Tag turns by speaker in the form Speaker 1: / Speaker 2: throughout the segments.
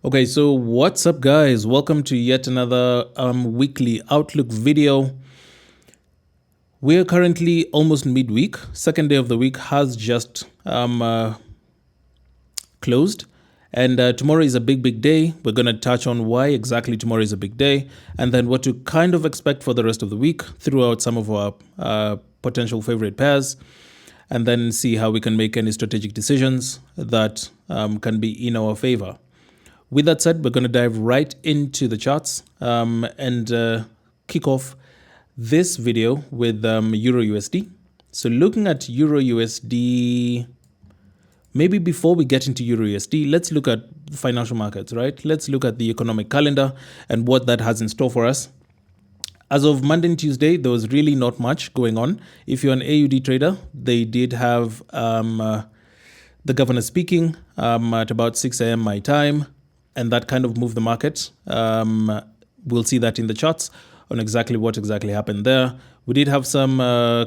Speaker 1: Okay, so what's up, guys? Welcome to yet another weekly Outlook video. We're currently almost midweek. Second day of the week has just closed. And tomorrow is a big day. We're going to touch on why exactly tomorrow is a big day, and then what to kind of expect for the rest of the week throughout some of our potential favorite pairs, and then see how we can make any strategic decisions that can be in our favor. With that said, we're going to dive right into the charts and kick off this video with Euro USD. So looking at Euro USD, maybe before we get into Euro USD, let's look at the financial markets, right? Let's look at the economic calendar and what that has in store for us. As of Monday and Tuesday, there was really not much going on. If you're an AUD trader, they did have the governor speaking at about 6 a.m. my time, and that kind of moved the market. We'll see that in the charts on exactly what happened there. We did have some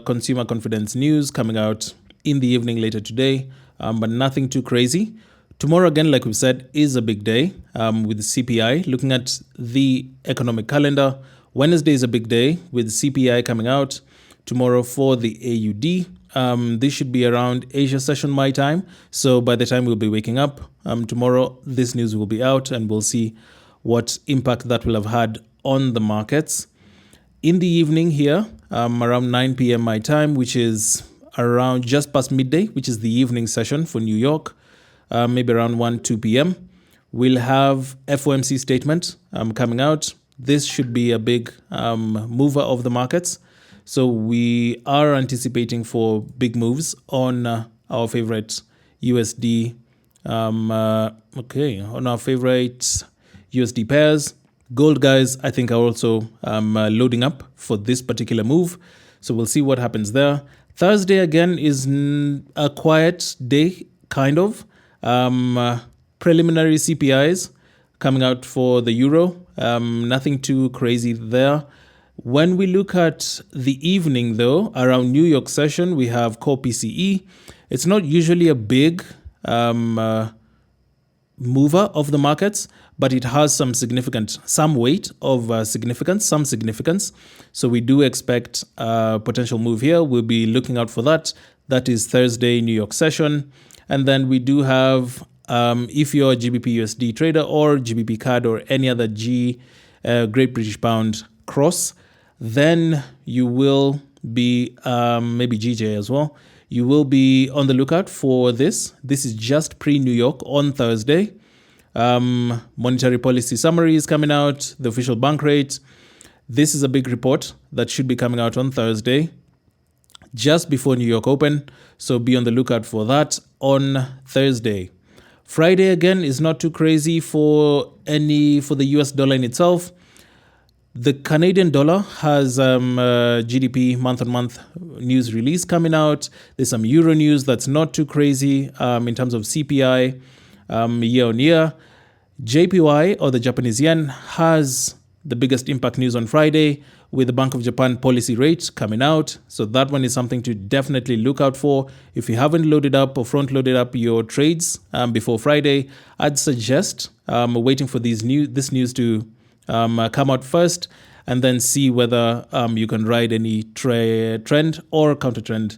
Speaker 1: consumer confidence news coming out in the evening later today, but nothing too crazy. Tomorrow, again, like we've said, is a big day with the CPI. Looking at the economic calendar, Wednesday is a big day with CPI coming out. Tomorrow for the AUD. This should be around Asia session my time. So by the time we'll be waking up tomorrow, this news will be out and we'll see what impact that will have had on the markets. In the evening here, around 9 p.m. my time, which is around just past midday, which is the evening session for New York, maybe around 2 p.m., we'll have FOMC statement coming out. This should be a big mover of the markets. So we are anticipating for big moves on our favorite USD, on our favorite USD pairs. Gold guys, I think, are also loading up for this particular move. So we'll see what happens there. Thursday, again, is a quiet day, kind of. Preliminary CPIs coming out for the euro. Nothing too crazy there. When we look at the evening, though, around New York session, we have core PCE. It's not usually a big mover of the markets, but it has some weight of significance. So we do expect a potential move here. We'll be looking out for that. That is Thursday, New York session. And then we do have, if you're a GBP USD trader or GBP CAD or any other Great British Pound cross, then you will be, maybe GJ as well, you will be on the lookout for this. This is just pre-New York on Thursday. Monetary policy summary is coming out, the official bank rate. This is a big report that should be coming out on Thursday, just before New York Open. So be on the lookout for that on Thursday. Friday, again, is not too crazy for the US dollar in itself. The Canadian dollar has GDP month-on-month news release coming out. There's some Euro news that's not too crazy in terms of CPI year-on-year. JPY, or the Japanese yen, has the biggest impact news on Friday with the Bank of Japan policy rate coming out. So that one is something to definitely look out for. If you haven't loaded up or front-loaded up your trades before Friday, I'd suggest waiting for this news to come out first, and then see whether you can ride any trend or counter trend,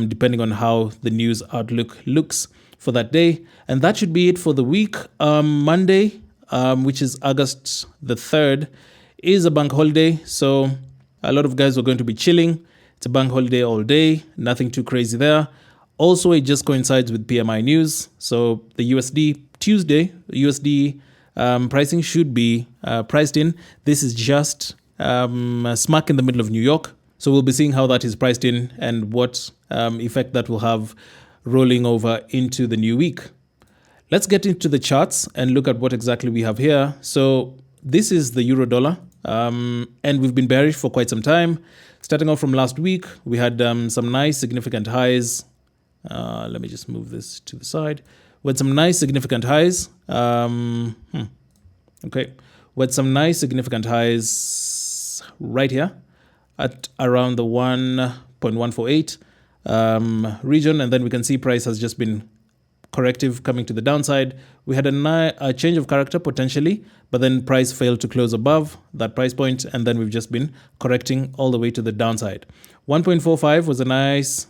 Speaker 1: depending on how the news outlook looks for that day. And that should be it for the week. Monday, which is August the 3rd, is a bank holiday. So a lot of guys are going to be chilling. It's a bank holiday all day. Nothing too crazy there. Also, it just coincides with PMI news. So the USD Tuesday, USD pricing should be priced in. This is just smack in the middle of New York. So we'll be seeing how that is priced in and what effect that will have rolling over into the new week. Let's get into the charts and look at what exactly we have here. So this is the euro dollar, and we've been bearish for quite some time. Starting off from last week, we had some nice significant highs. Let me just move this to the side. We had some nice significant highs. Okay. We had some nice significant highs right here at around the 1.148 region. And then we can see price has just been corrective coming to the downside. We had a change of character potentially, but then price failed to close above that price point, and then we've just been correcting all the way to the downside. 1.45 was a nice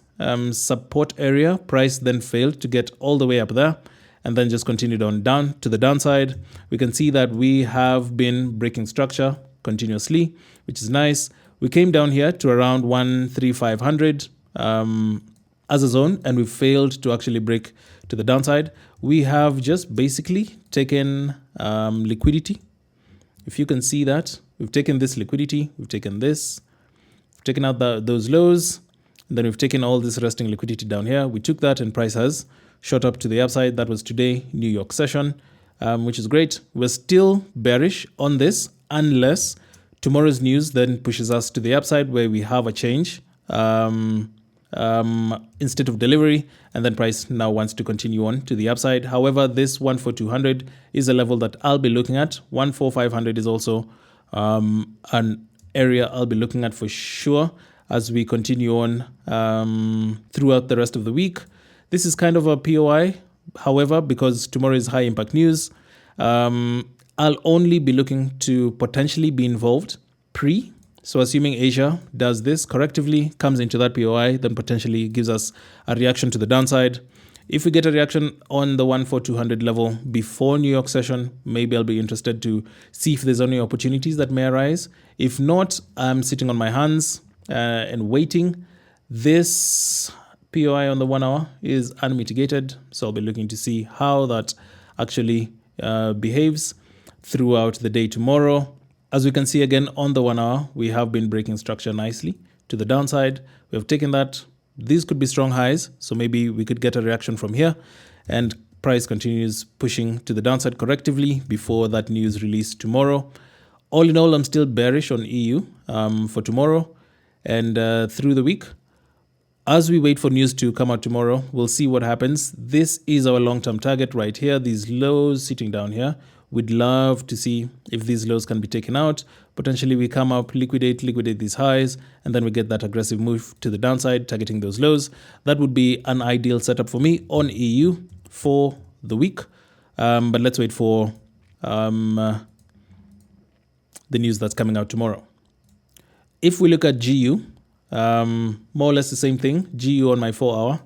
Speaker 1: support area. Price then failed to get all the way up there, and then just continued on down to the downside. We can see that we have been breaking structure continuously, which is nice. We came down here to around 13500 as a zone, and we failed to actually break to the downside. We have just basically taken liquidity. If you can see that, we've taken this liquidity, we've taken this, we've taken out those lows, and then we've taken all this resting liquidity down here. We took that and price has shot up to the upside. That was today, New York session, which is great. We're still bearish on this unless tomorrow's news then pushes us to the upside where we have a change instead of delivery, and then price now wants to continue on to the upside. However, this 14200 is a level that I'll be looking at. 14500 is also an area I'll be looking at for sure as we continue on throughout the rest of the week. This is kind of a POI, however, because tomorrow is high impact news. I'll only be looking to potentially be involved pre. So assuming Asia does this correctively, comes into that POI, then potentially gives us a reaction to the downside. If we get a reaction on the 14200 level before New York session, maybe I'll be interested to see if there's any opportunities that may arise. If not, I'm sitting on my hands and waiting. This POI on the 1 hour is unmitigated, so I'll be looking to see how that actually behaves throughout the day tomorrow. As we can see again on the 1 hour, we have been breaking structure nicely to the downside. We have taken that. These could be strong highs, so maybe we could get a reaction from here, and price continues pushing to the downside correctively before that news release tomorrow. All in all, I'm still bearish on EU for tomorrow and through the week. As we wait for news to come out tomorrow, we'll see what happens. This is our long-term target right here, these lows sitting down here. We'd love to see if these lows can be taken out. Potentially we come up, liquidate these highs, and then we get that aggressive move to the downside, targeting those lows. That would be an ideal setup for me on EU for the week. But let's wait for the news that's coming out tomorrow. If we look at GU, more or less the same thing. GU on my 4 hour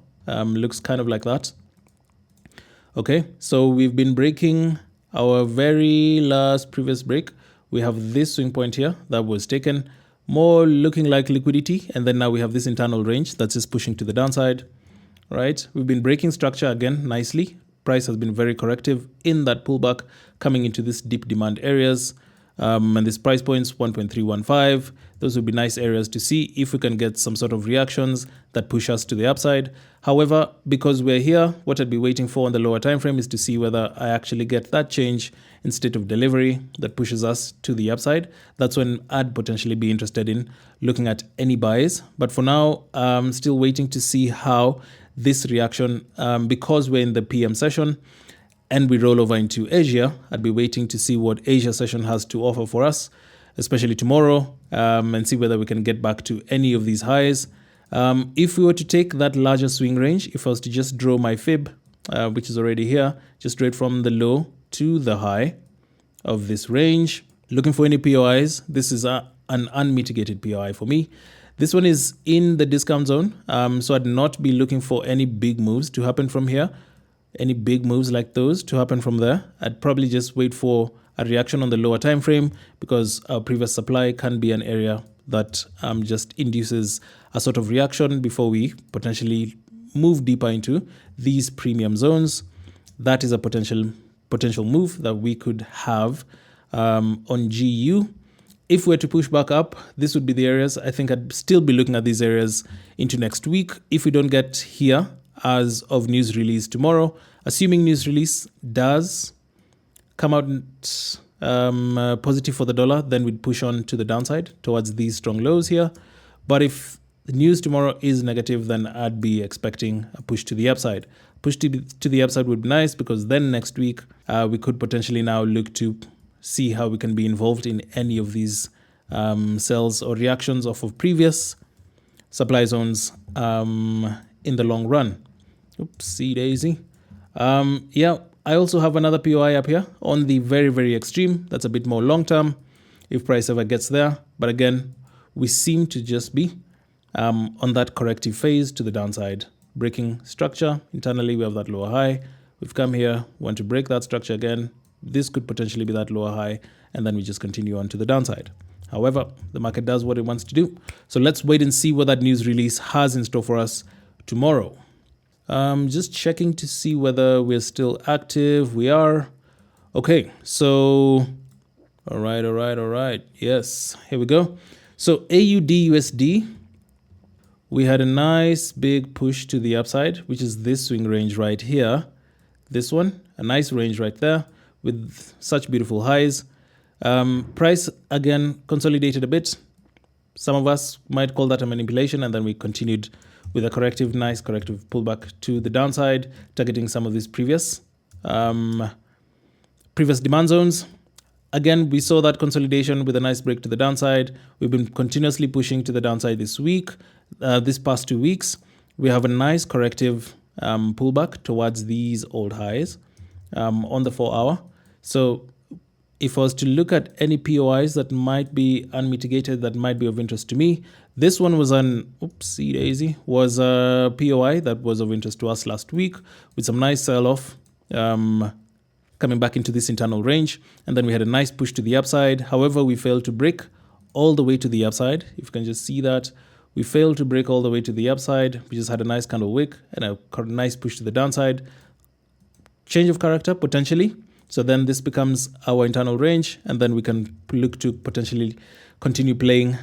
Speaker 1: looks kind of like that. Okay, so we've been breaking our very last previous break. We have this swing point here that was taken, more looking like liquidity, and then now we have this internal range that's just pushing to the downside. Right, we've been breaking structure again nicely. Price has been very corrective in that pullback, coming into this deep demand areas. And this price points 1.315. Those would be nice areas to see if we can get some sort of reactions that push us to the upside. However, because we're here, what I'd be waiting for on the lower time frame is to see whether I actually get that change instead of delivery that pushes us to the upside. That's when I'd potentially be interested in looking at any buys. But for now, I'm still waiting to see how this reaction, because we're in the PM session, and we roll over into Asia, I'd be waiting to see what Asia session has to offer for us, especially tomorrow, and see whether we can get back to any of these highs. If we were to take that larger swing range, if I was to just draw my fib, which is already here, just straight from the low to the high of this range, looking for any POIs, this is an unmitigated POI for me. This one is in the discount zone, so I'd not be looking for any big moves to happen from here. Any big moves like those to happen from there. I'd probably just wait for a reaction on the lower time frame, because our previous supply can be an area that just induces a sort of reaction before we potentially move deeper into these premium zones. That is a potential move that we could have on GU. If we're to push back up, this would be the areas. I think I'd still be looking at these areas into next week. If we don't get here as of news release tomorrow, assuming news release does come out positive for the dollar, then we'd push on to the downside towards these strong lows here. But if the news tomorrow is negative, then I'd be expecting a push to the upside. Push to the upside would be nice, because then next week we could potentially now look to see how we can be involved in any of these sells or reactions off of previous supply zones in the long run. Oopsie daisy. Yeah, I also have another POI up here on the very, very extreme. That's a bit more long term if price ever gets there. But again, we seem to just be on that corrective phase to the downside. Breaking structure. Internally, we have that lower high. We've come here, want to break that structure again. This could potentially be that lower high, and then we just continue on to the downside. However, the market does what it wants to do. So let's wait and see what that news release has in store for us tomorrow. Just checking to see whether we're still active. We are. Okay, so all right. Yes, here we go. So AUD USD, we had a nice big push to the upside, which is this swing range right here. This one, a nice range right there with such beautiful highs. Price again consolidated a bit. Some of us might call that a manipulation, and then we continued with a nice corrective pullback to the downside, targeting some of these previous demand zones. Again, we saw that consolidation with a nice break to the downside. We've been continuously pushing to the downside this week, this past 2 weeks. We have a nice corrective pullback towards these old highs on the 4-hour. So if I was to look at any POIs that might be unmitigated, that might be of interest to me, this one was was a POI that was of interest to us last week with some nice sell-off coming back into this internal range. And then we had a nice push to the upside. However, we failed to break all the way to the upside. If you can just see that, we failed to break all the way to the upside. We just had a nice candle wick and a nice push to the downside. Change of character, potentially. So then this becomes our internal range, and then we can look to potentially continue playing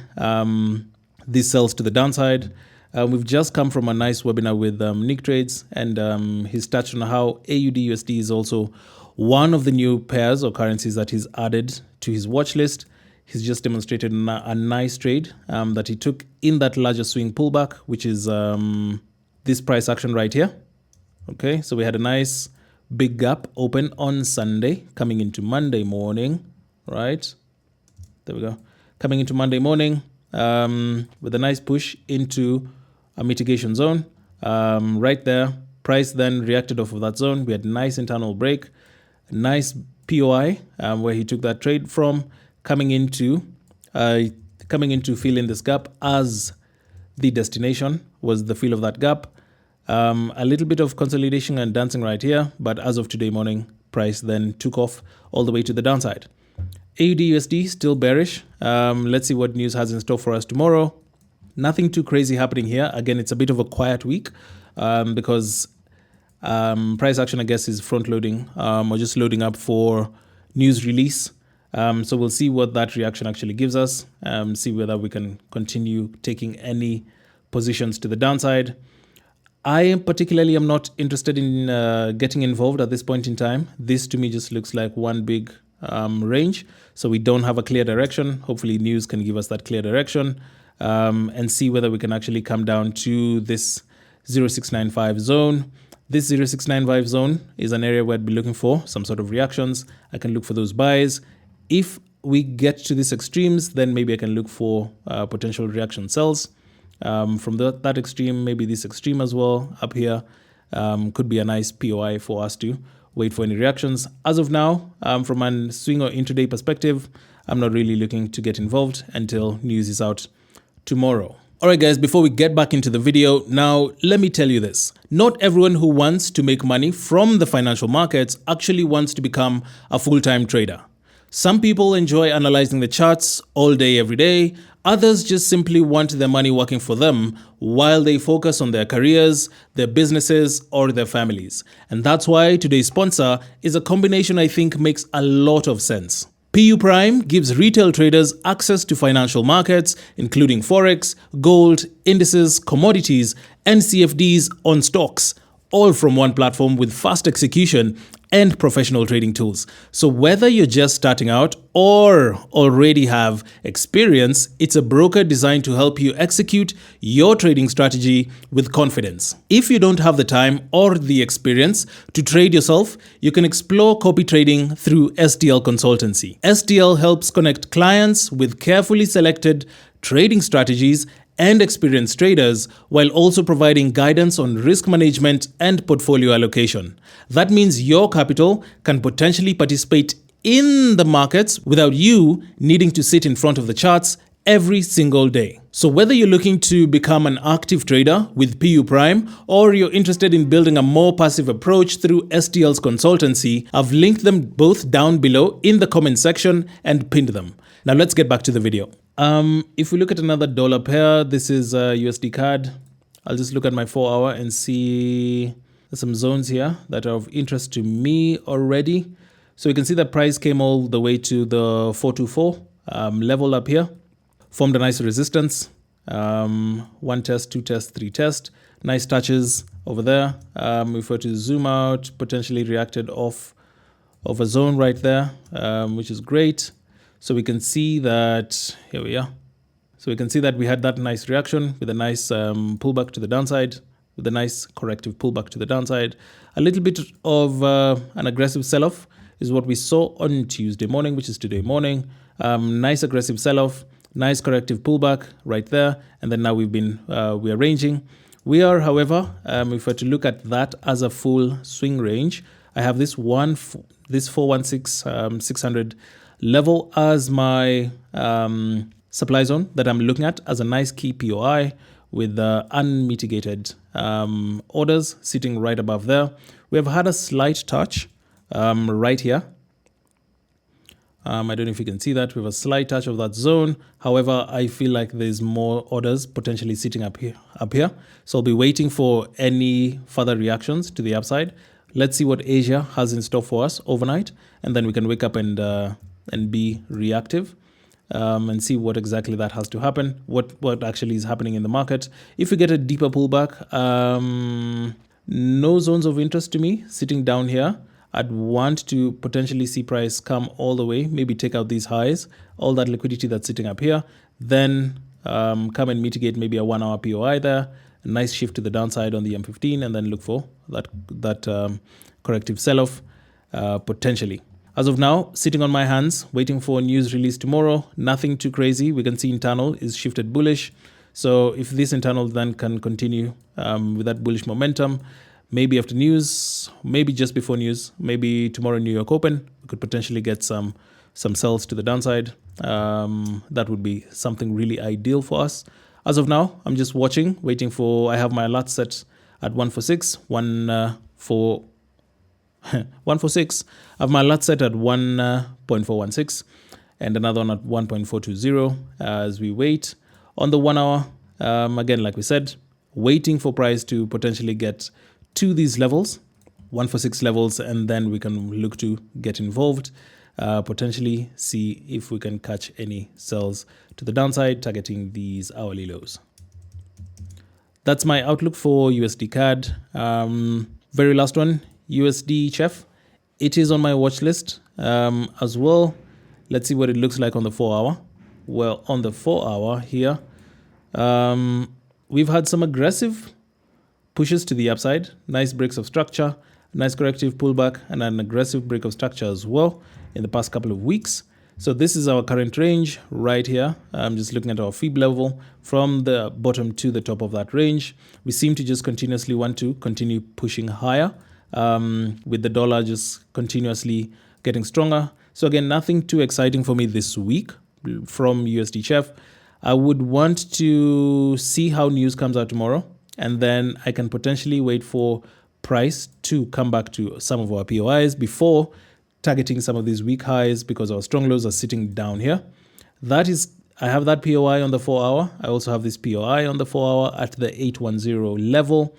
Speaker 1: these sells to the downside. We've just come from a nice webinar with Nick Trades, and he's touched on how AUD USD is also one of the new pairs or currencies that he's added to his watch list. He's just demonstrated a nice trade that he took in that larger swing pullback, which is this price action right here. Okay, so we had a nice big gap open on Sunday, coming into Monday morning, right? There we go. Coming into Monday morning with a nice push into a mitigation zone. Right there, price then reacted off of that zone. We had a nice internal break, a nice POI where he took that trade from, coming into filling this gap as the destination was the fill of that gap. A little bit of consolidation and dancing right here, but as of today morning, price then took off all the way to the downside. AUD USD still bearish. Let's see what news has in store for us tomorrow. Nothing too crazy happening here. Again, it's a bit of a quiet week because price action, I guess, is front loading or just loading up for news release. So we'll see what that reaction actually gives us. See whether we can continue taking any positions to the downside. I particularly am not interested in getting involved at this point in time. This to me just looks like one big range. So we don't have a clear direction. Hopefully news can give us that clear direction and see whether we can actually come down to this 0695 zone. This 0695 zone is an area where I'd be looking for some sort of reactions. I can look for those buys. If we get to these extremes, then maybe I can look for potential reaction sells. From that extreme, maybe this extreme as well up here could be a nice POI for us to wait for any reactions. As of now, from a swing or intraday perspective, I'm not really looking to get involved until news is out tomorrow. All right, guys, before we get back into the video, now let me tell you this. Not everyone who wants to make money from the financial markets actually wants to become a full-time trader. Some people enjoy analyzing the charts all day, every day. Others just simply want their money working for them while they focus on their careers, their businesses, or their families. And that's why today's sponsor is a combination I think makes a lot of sense. PU Prime gives retail traders access to financial markets, including Forex, gold, indices, commodities, and CFDs on stocks, all from one platform with fast execution and professional trading tools. So whether you're just starting out or already have experience, it's a broker designed to help you execute your trading strategy with confidence. If you don't have the time or the experience to trade yourself, you can explore copy trading through STL Consultancy. STL helps connect clients with carefully selected trading strategies and experienced traders, while also providing guidance on risk management and portfolio allocation. That means your capital can potentially participate in the markets without you needing to sit in front of the charts every single day. So whether you're looking to become an active trader with PU Prime or you're interested in building a more passive approach through STL's consultancy, I've linked them both down below in the comment section and pinned them. Now let's get back to the video. If we look at another dollar pair, this is USD CAD. I'll just look at my 4 hour and see some zones here that are of interest to me already. So you can see that price came all the way to the 424 level up here. Formed a nice resistance, 1 test, 2 test, 3 test, nice touches over there. If we were to zoom out, potentially reacted off of a zone right there, which is great. So we can see that, here we are. So we can see that we had that nice reaction with a nice pullback to the downside, with a nice corrective pullback to the downside. A little bit of an aggressive sell-off is what we saw on Tuesday morning, which is today morning. Nice aggressive sell-off. Nice corrective pullback right there, and then now we've been rearranging. We are, however, if we're to look at that as a full swing range, I have this 416 600 level as my supply zone that I'm looking at as a nice key POI with unmitigated orders sitting right above there. We have had a slight touch right here. I don't know if you can see that. We have a slight touch of that zone. However, I feel like there's more orders potentially sitting up here. So I'll be waiting for any further reactions to the upside. Let's see what Asia has in store for us overnight, and then we can wake up and be reactive and see what exactly that has to happen. What actually is happening in the market. If we get a deeper pullback, no zones of interest to me sitting down here. I'd want to potentially see price come all the way, maybe take out these highs, all that liquidity that's sitting up here, then come and mitigate maybe a 1 hour POI there, a nice shift to the downside on the M15, and then look for that corrective sell-off potentially. As of now, sitting on my hands, waiting for news release tomorrow, nothing too crazy. We can see internal is shifted bullish. So if this internal then can continue with that bullish momentum, maybe after news, maybe just before news, maybe tomorrow New York Open, we could potentially get some sells to the downside. That would be something really ideal for us. As of now, I'm just watching, waiting for, I have my alert set at 146, 146. I have my alert set at 1.416 and another one at 1.420 as we wait. On the 1 hour, again, like we said, waiting for price to potentially get to these levels, 146 levels, and then we can look to get involved, potentially see if we can catch any sells to the downside, targeting these hourly lows. That's my outlook for USD CAD. Very last one, USD CHF. It is on my watch list as well. Let's see what it looks like on the 4 hour. Well, on the 4 hour here, we've had some aggressive pushes to the upside, nice breaks of structure, nice corrective pullback, and an aggressive break of structure as well in the past couple of weeks. So this is our current range right here. I'm just looking at our FIB level from the bottom to the top of that range. We seem to just continuously want to continue pushing higher with the dollar just continuously getting stronger. So again, nothing too exciting for me this week from USD CHF. I would want to see how news comes out tomorrow, and then I can potentially wait for price to come back to some of our POIs before targeting some of these weak highs, because our strong lows are sitting down here. That is, I have that POI on the 4 hour. I also have this POI on the 4 hour at the 810 level.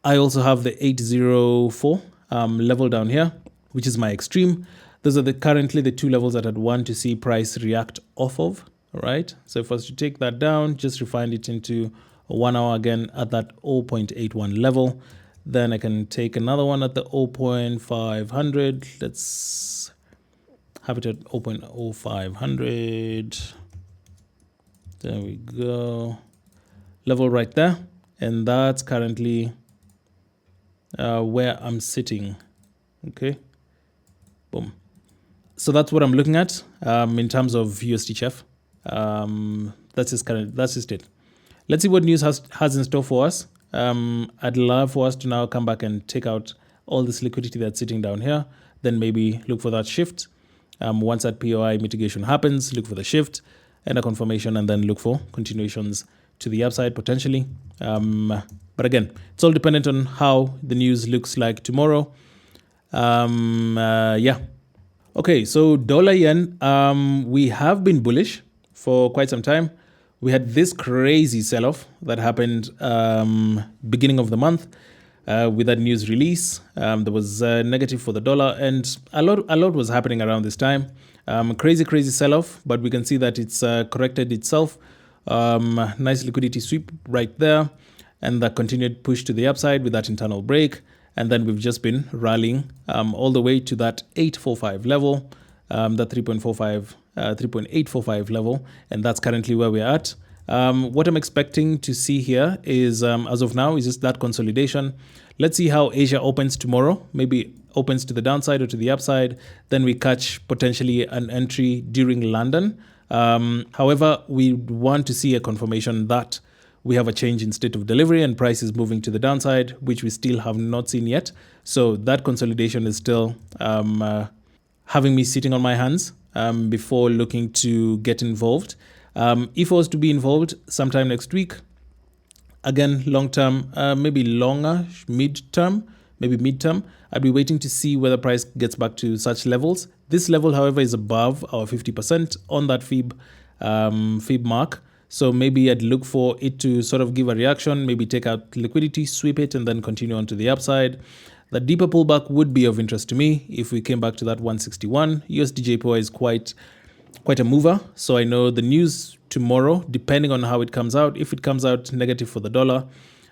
Speaker 1: I also have the 804 level down here, which is my extreme. Those are currently the two levels that I'd want to see price react off of. All right. So if I was to take that down, just refine it into a 1 hour again at that 0.81 level. Then I can take another one at the 0.500. Let's have it at 0.0500. There we go. Level right there. And that's currently where I'm sitting. Okay. Boom. So that's what I'm looking at in terms of USD CHF. That's just it. let's see what news has in store for us. I'd love for us to now come back and take out all this liquidity that's sitting down here, then maybe look for that shift. Once that POI mitigation happens, look for the shift and a confirmation, and then look for continuations to the upside potentially. But again, it's all dependent on how the news looks like tomorrow. Yeah. Okay, so dollar yen, we have been bullish for quite some time. We had this crazy sell-off that happened beginning of the month with that news release. There was negative for the dollar, and a lot was happening around this time. Crazy sell-off, but we can see that it's corrected itself. Nice liquidity sweep right there, and that continued push to the upside with that internal break. And then we've just been rallying all the way to that 845 level, that 3.845 level, and that's currently where we're at. What I'm expecting to see here is, as of now, is just that consolidation. Let's see how Asia opens tomorrow. Maybe opens to the downside or to the upside. Then we catch potentially an entry during London. However, we want to see a confirmation that we have a change in state of delivery and price is moving to the downside, which we still have not seen yet. So that consolidation is still having me sitting on my hands before looking to get involved. If I was to be involved sometime next week, again, long term, maybe longer, mid-term, I'd be waiting to see whether price gets back to such levels. This level, however, is above our 50% on that fib mark. So maybe I'd look for it to sort of give a reaction, maybe take out liquidity, sweep it, and then continue on to the upside. The deeper pullback would be of interest to me if we came back to that 161. USD JPY is quite a mover. So I know the news tomorrow, depending on how it comes out, if it comes out negative for the dollar,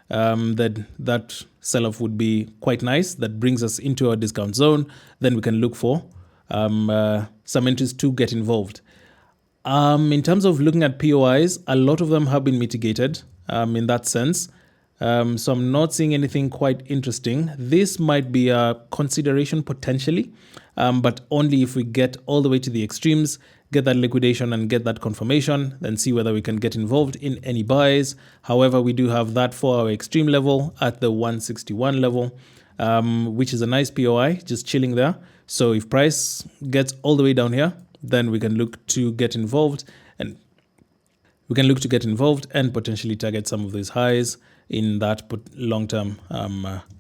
Speaker 1: then that sell-off would be quite nice. That brings us into our discount zone. Then we can look for some entries to get involved. In terms of looking at POIs, a lot of them have been mitigated in that sense. So I'm not seeing anything quite interesting. This might be a consideration potentially, but only if we get all the way to the extremes, get that liquidation and get that confirmation, then see whether we can get involved in any buys. However, we do have that for our extreme level at the 161 level, which is a nice POI, just chilling there. So if price gets all the way down here, then we can look to get involved and potentially target some of these highs in that long-term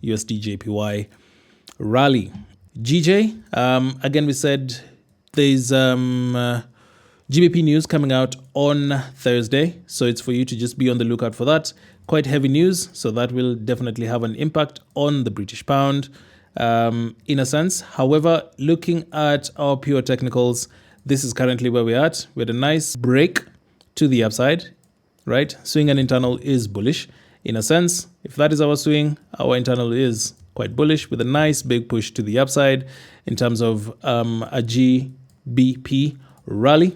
Speaker 1: USD JPY rally. GJ, again, we said there's GBP news coming out on Thursday, so it's for you to just be on the lookout for that. Quite heavy news, so that will definitely have an impact on the British pound in a sense. However, looking at our pure technicals, this is currently where we're at. We had a nice break to the upside, right? Swing and internal is bullish in a sense. If that is our swing, our internal is quite bullish with a nice big push to the upside in terms of a GBP rally.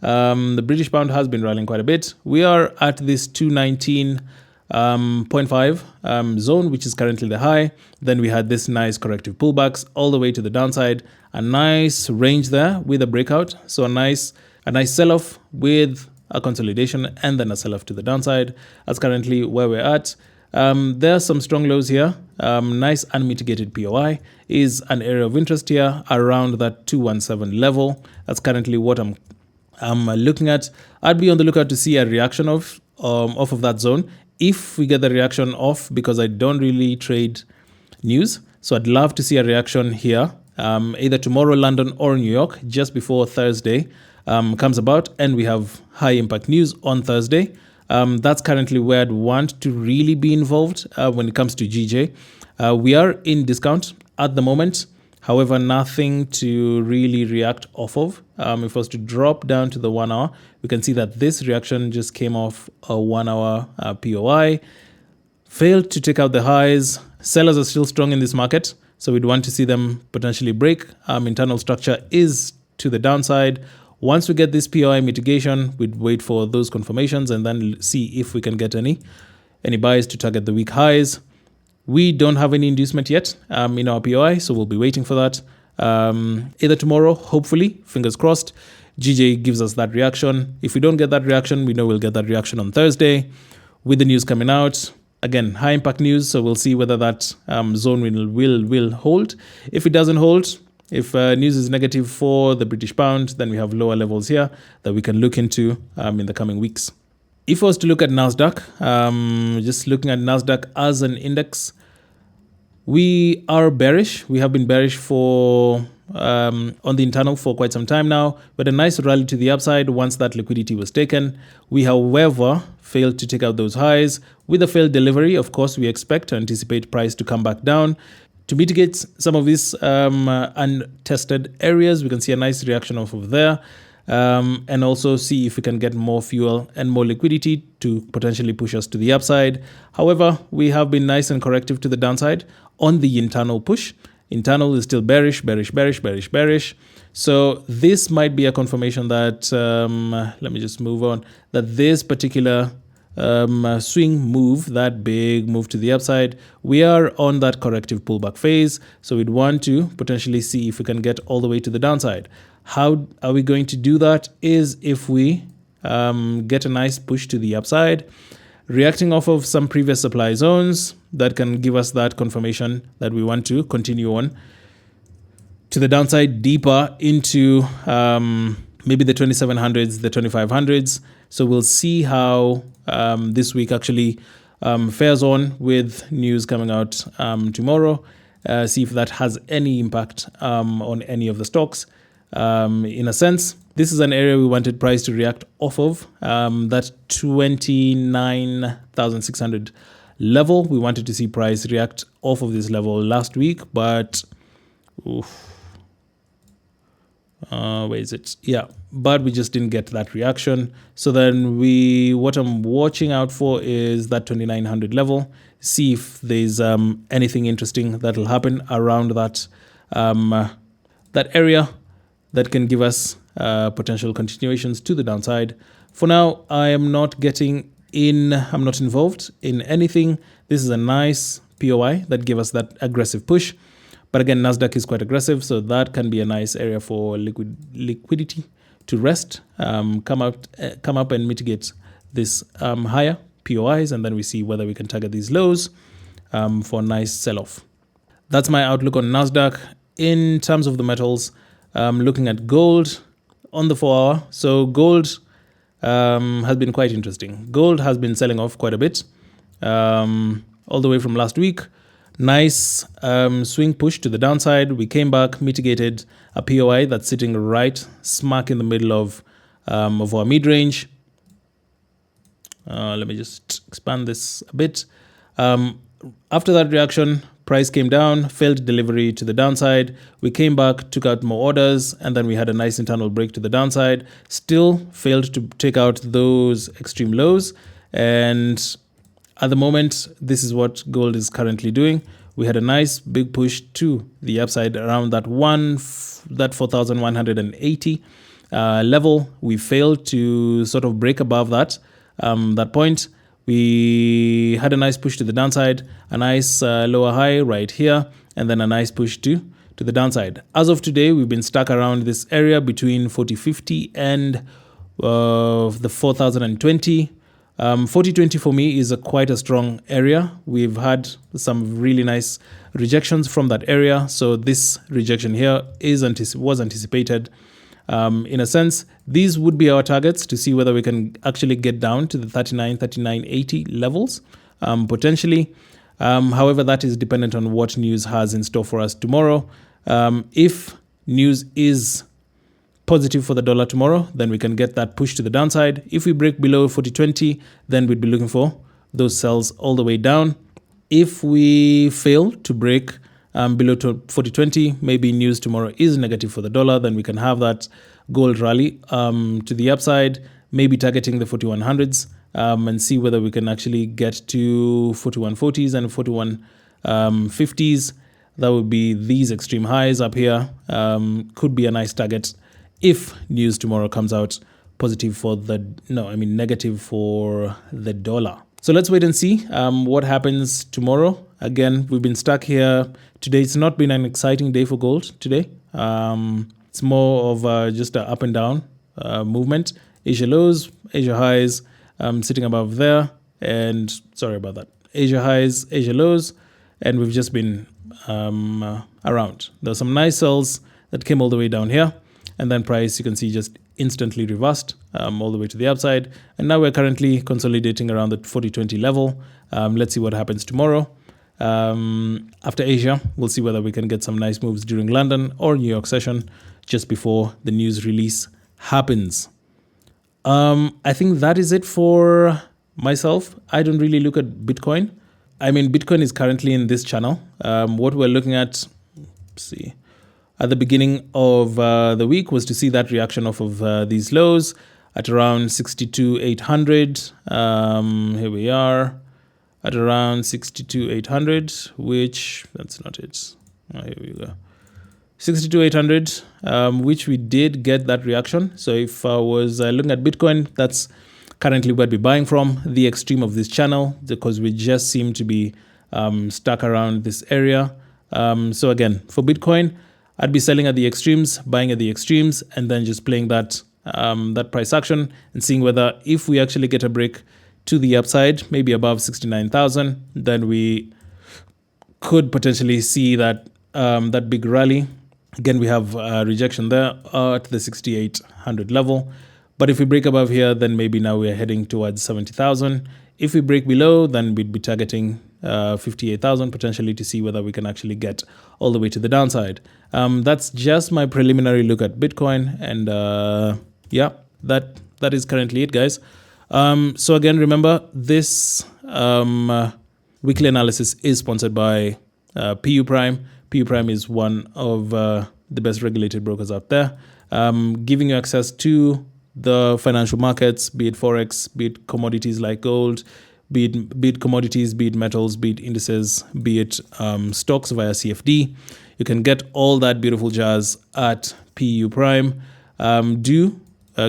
Speaker 1: The British pound has been rallying quite a bit. We are at this 219.5 zone, which is currently the high. Then we had this nice corrective pullbacks all the way to the downside. A nice range there with a breakout. So a nice sell-off with a consolidation and then a sell-off to the downside. That's currently where we're at. There are some strong lows here. Nice unmitigated POI is an area of interest here around that 217 level. That's currently what I'm looking at. I'd be on the lookout to see a reaction off of that zone. If we get the reaction off, because I don't really trade news, so I'd love to see a reaction here, either tomorrow, London, or New York, just before Thursday comes about, and we have high impact news on Thursday. That's currently where I'd want to really be involved when it comes to GJ. We are in discount at the moment. However, nothing to really react off of. If I was to drop down to the 1 hour, we can see that this reaction just came off a 1 hour POI. Failed to take out the highs. Sellers are still strong in this market, so we'd want to see them potentially break. Internal structure is to the downside. Once we get this POI mitigation, we'd wait for those confirmations and then see if we can get any buys to target the weak highs. We don't have any inducement yet in our POI, so we'll be waiting for that. Either tomorrow, hopefully, fingers crossed, GJ gives us that reaction. If we don't get that reaction, we know we'll get that reaction on Thursday. with the news coming out. Again, high impact news, so we'll see whether that zone will hold. If it doesn't hold, if news is negative for the British pound, then we have lower levels here that we can look into in the coming weeks. If I was to look at NASDAQ, just looking at NASDAQ as an index, we are bearish. We have been bearish for on the internal for quite some time now, but a nice rally to the upside once that liquidity was taken. We, however, failed to take out those highs. With a failed delivery, of course, we expect to anticipate price to come back down. To mitigate some of these untested areas, we can see a nice reaction off of there. And also see if we can get more fuel and more liquidity to potentially push us to the upside. However, we have been nice and corrective to the downside on the internal push. Internal is still bearish. So this might be a confirmation that, let me just move on, that this particular swing move, that big move to the upside, we are on that corrective pullback phase. So we'd want to potentially see if we can get all the way to the downside. How are we going to do that is if we get a nice push to the upside, reacting off of some previous supply zones that can give us that confirmation that we want to continue on to the downside deeper into maybe the 2700s, the 2500s. So we'll see how this week actually fares on with news coming out tomorrow. See if that has any impact on any of the stocks. In a sense, this is an area we wanted price to react off of, that 29,600 level. We wanted to see price react off of this level last week, but where is it? Yeah, but we just didn't get that reaction. So then what I'm watching out for is that 2900 level. See if there's anything interesting that'll happen around that that area that can give us potential continuations to the downside. For now, I am not getting in, I'm not involved in anything. This is a nice POI that gave us that aggressive push. But again, NASDAQ is quite aggressive, so that can be a nice area for liquidity to rest, come up and mitigate this higher POIs, and then we see whether we can target these lows for a nice sell-off. That's my outlook on NASDAQ. In terms of the metals, looking at gold on the 4 hour. So gold has been quite interesting. Gold has been selling off quite a bit all the way from last week. Nice swing push to the downside. We came back, mitigated a POI that's sitting right smack in the middle of our mid-range. Let me just expand this a bit. After that reaction, price came down, failed delivery to the downside. We came back, took out more orders, and then we had a nice internal break to the downside. Still failed to take out those extreme lows. And at the moment, this is what gold is currently doing. We had a nice big push to the upside around that 4,180 level. We failed to sort of break above that point. We had a nice push to the downside, a nice lower high right here, and then a nice push to the downside. As of today, we've been stuck around this area between 4050 and the 4020. 4020 for me is quite a strong area. We've had some really nice rejections from that area, so this rejection here was anticipated. In a sense, these would be our targets to see whether we can actually get down to the 3980 levels, potentially. However, that is dependent on what news has in store for us tomorrow. If news is positive for the dollar tomorrow, then we can get that push to the downside. If we break below 4020, then we'd be looking for those sells all the way down. If we fail to break below 4020, maybe news tomorrow is negative for the dollar, then we can have that gold rally to the upside, maybe targeting the 4100s and see whether we can actually get to 4140s and 4150s. That would be these extreme highs up here. Could be a nice target if news tomorrow comes out positive for negative for the dollar. So let's wait and see what happens tomorrow. Again, we've been stuck here today. It's not been an exciting day for gold today. It's more of just an up and down movement. Asia lows, Asia highs, sitting above there, and sorry about that, Asia highs, Asia lows, and we've just been around. There's some nice sells that came all the way down here, and then price, you can see, just instantly reversed all the way to the upside, and now we're currently consolidating around the 40-20 level. Let's see what happens tomorrow. After Asia, we'll see whether we can get some nice moves during London or New York session just before the news release happens. I think that is it for myself. I don't really look at Bitcoin. I mean, Bitcoin is currently in this channel. What we're looking at, let's see, at the beginning of the week was to see that reaction off of these lows at around 62,800. Here we are at around 62,800, which that's not it. Here we go. 62,800, which we did get that reaction. So if I was looking at Bitcoin, that's currently where we're buying from, the extreme of this channel, because we just seem to be stuck around this area. So again, for Bitcoin, I'd be selling at the extremes, buying at the extremes, and then just playing that that price action and seeing whether if we actually get a break to the upside, maybe above 69,000, then we could potentially see that that big rally. Again, we have rejection there at the 6,800 level. But if we break above here, then maybe now we're heading towards 70,000. If we break below, then we'd be targeting 58,000 potentially to see whether we can actually get all the way to the downside. That's just my preliminary look at Bitcoin. And yeah, that is currently it, guys. So again, remember, this weekly analysis is sponsored by PU Prime. PU Prime is one of the best regulated brokers out there, giving you access to the financial markets, be it Forex, be it commodities like gold, be it commodities, be it metals, be it indices, be it stocks via CFD. You can get all that beautiful jazz at PU Prime. Do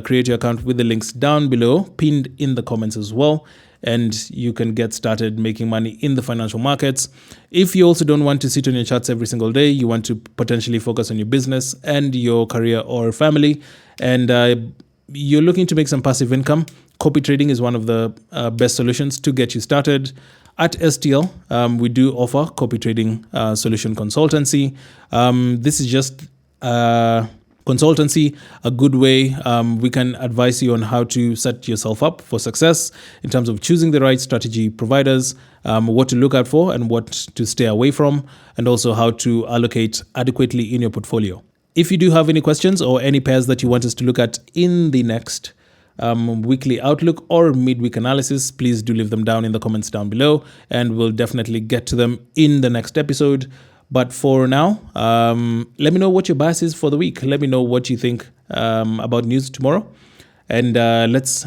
Speaker 1: create your account with the links down below, pinned in the comments as well, and you can get started making money in the financial markets. If you also don't want to sit on your charts every single day, you want to potentially focus on your business and your career or family, and you're looking to make some passive income, copy trading is one of the best solutions to get you started. At STL, we do offer copy trading solution consultancy. This is just consultancy, a good way. We can advise you on how to set yourself up for success in terms of choosing the right strategy providers, what to look out for and what to stay away from, and also how to allocate adequately in your portfolio. If you do have any questions or any pairs that you want us to look at in the next weekly outlook or midweek analysis, please do leave them down in the comments down below, and we'll definitely get to them in the next episode. But for now, let me know what your bias is for the week. Let me know what you think about news tomorrow, and let's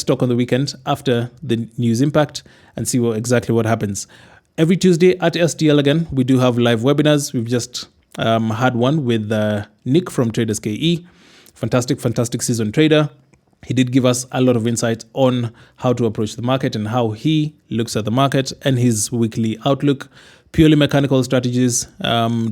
Speaker 1: talk on the weekend after the news impact and see exactly what happens. Every Tuesday at STL again, we do have live webinars. We've just had one with Nick from Traders KE, fantastic seasoned trader. He did give us a lot of insight on how to approach the market and how he looks at the market and his weekly outlook. Purely mechanical strategies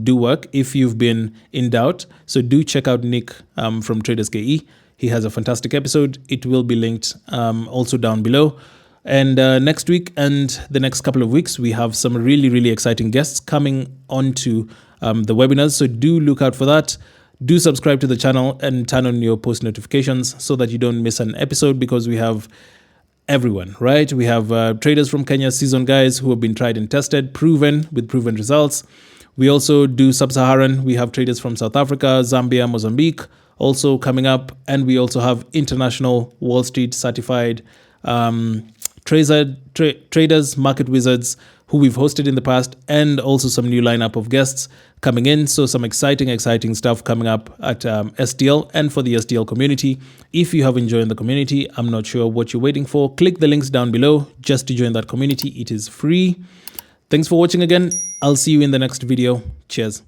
Speaker 1: do work if you've been in doubt. So do check out Nick from Traders KE. He has a fantastic episode. It will be linked also down below. And next week and the next couple of weeks, we have some really exciting guests coming onto the webinars. So do look out for that. Do subscribe to the channel and turn on your post notifications so that you don't miss an episode, because we have everyone, right? We have traders from Kenya, seasoned guys who have been tried and tested, proven with proven results. We also do sub-Saharan. We have traders from South Africa, Zambia, Mozambique also coming up. And we also have international Wall Street certified traders, market wizards who we've hosted in the past, and also some new lineup of guests coming in. So some exciting stuff coming up at STL and for the STL community. If you have enjoyed the community, I'm not sure what you're waiting for. Click the links down below just to join that community. It is free. Thanks for watching again. I'll see you in the next video. Cheers.